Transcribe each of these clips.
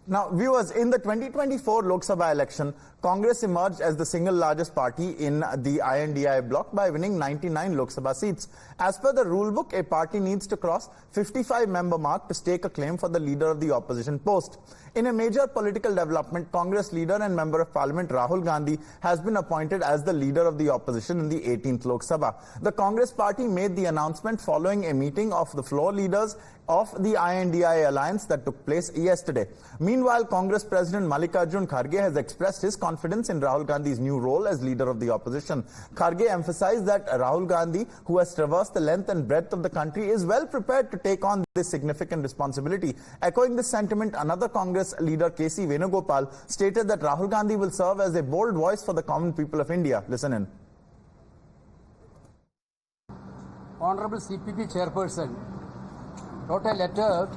Now, viewers, in the 2024 Lok Sabha election, Congress emerged as the single largest party in the INDI bloc by winning 99 Lok Sabha seats. As per the rule book, a party needs to cross 55-member mark to stake a claim for the leader of the opposition post. In a major political development, Congress leader and Member of Parliament Rahul Gandhi has been appointed as the leader of the opposition in the 18th Lok Sabha. The Congress party made the announcement following a meeting of the floor leaders of the INDI alliance that took place yesterday. Meanwhile, Congress President Mallikarjun Kharge has expressed his confidence in Rahul Gandhi's new role as leader of the opposition. Kharge emphasized that Rahul Gandhi, who has traversed the length and breadth of the country, is well prepared to take on this significant responsibility. Echoing this sentiment, another Congress leader, K.C. Venugopal, stated that Rahul Gandhi will serve as a bold voice for the common people of India. Listen in. Honorable CPP Chairperson wrote a letter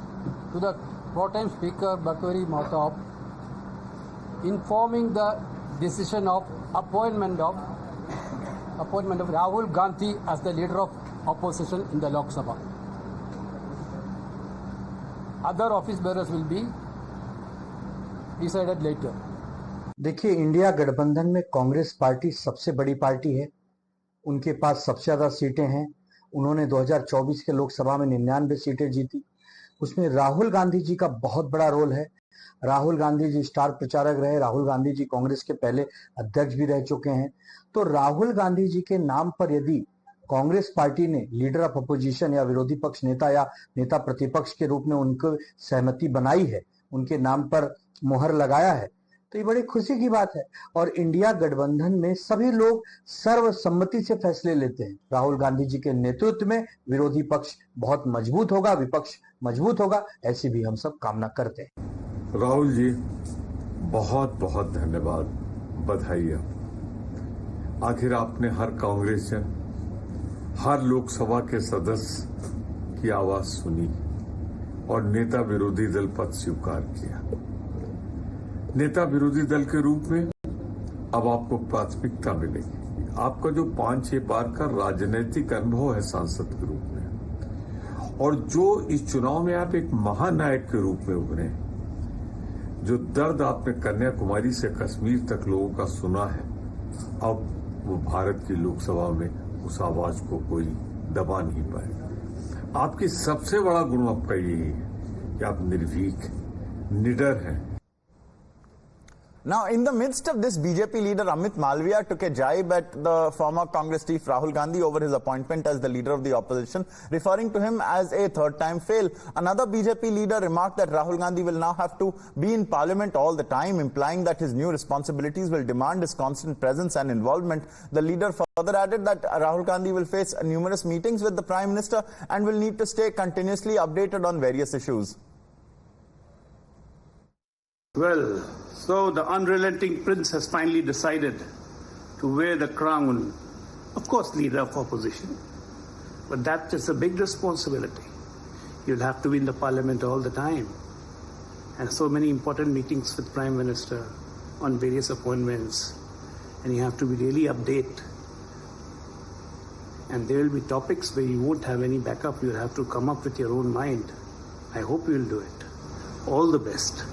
to the pro-time Speaker Bakari Mahtab informing the decision of appointment of Rahul Gandhi as the leader of opposition in the Lok Sabha. Other office bearers will be decided later. देखिए, India गठबंधन में Congress party सबसे बड़ी party है। उनके पास सबसे ज्यादा सीटें हैं। उन्होंने 2024 के लोकसभा में 99 सीटें जीती। उसमें राहुल गांधी जी का बहुत बड़ा रोल है। राहुल गांधी जी स्टार प्रचारक रहे। राहुल गांधी जी कांग्रेस के पहले अध्यक्ष भी रह चुके हैं। तो राहुल गांधी जी के नाम पर यदि कांग्रेस पार्टी ने लीडर ऑफ अपोजिशन या विरोधी पक्ष नेता या नेता प्रतिपक्ष के रूप में उनको सहमति बनाई है, उनके नाम पर मुहर लगाया है, तो ये बड़ी खुशी की बात है। और इंडिया गठबंधन में सभी लोग सर्वसम्मति से फैसले लेते हैं। राहुल गांधी जी के नेतृत्व में विरोधी पक्ष बहुत मजबूत होगा, विपक्ष मजबूत होगा, ऐसी भी हम सब कामना करते हैं। राहुल जी, बहुत बहुत धन्यवाद, बधाई। आखिर आपने हर कांग्रेसियन, हर लोकसभा के सदस्य की आवाज सुनी और नेता विरोधी दल पद स्वीकार किया। नेता विरोधी दल के रूप में अब आपको प्राथमिकता मिलेगी। आपका जो 5-6 बार का राजनीतिक अनुभव है सांसद के रूप में, और जो इस चुनाव में आप एक महानायक के रूप में उभरे, जो दर्द आपने कन्याकुमारी से कश्मीर तक लोगों का सुना है, अब वो भारत की लोकसभा में उस आवाज को कोई दबा नहीं पाएगा। आपकी सबसे बड़ा गुण आपका यही है कि आप निर्भीक, निडर हैं। Now, in the midst of this, BJP leader Amit Malviya took a jibe at the former Congress chief Rahul Gandhi over his appointment as the leader of the opposition, referring to him as a third-time fail. Another BJP leader remarked that Rahul Gandhi will now have to be in parliament all the time, implying that his new responsibilities will demand his constant presence and involvement. The leader further added that Rahul Gandhi will face numerous meetings with the Prime Minister and will need to stay continuously updated on various issues. Well, so the unrelenting prince has finally decided to wear the crown, of course, leader of opposition. But that is a big responsibility. You'll have to be in the parliament all the time. And so many important meetings with Prime Minister on various appointments. And you have to be really update. And there will be topics where you won't have any backup. You'll have to come up with your own mind. I hope you'll do it. All the best.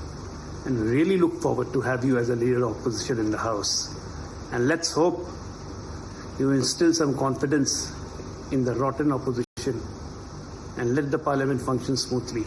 And really look forward to have you as a leader of opposition in the House. And let's hope you instill some confidence in the rotten opposition and let the parliament function smoothly.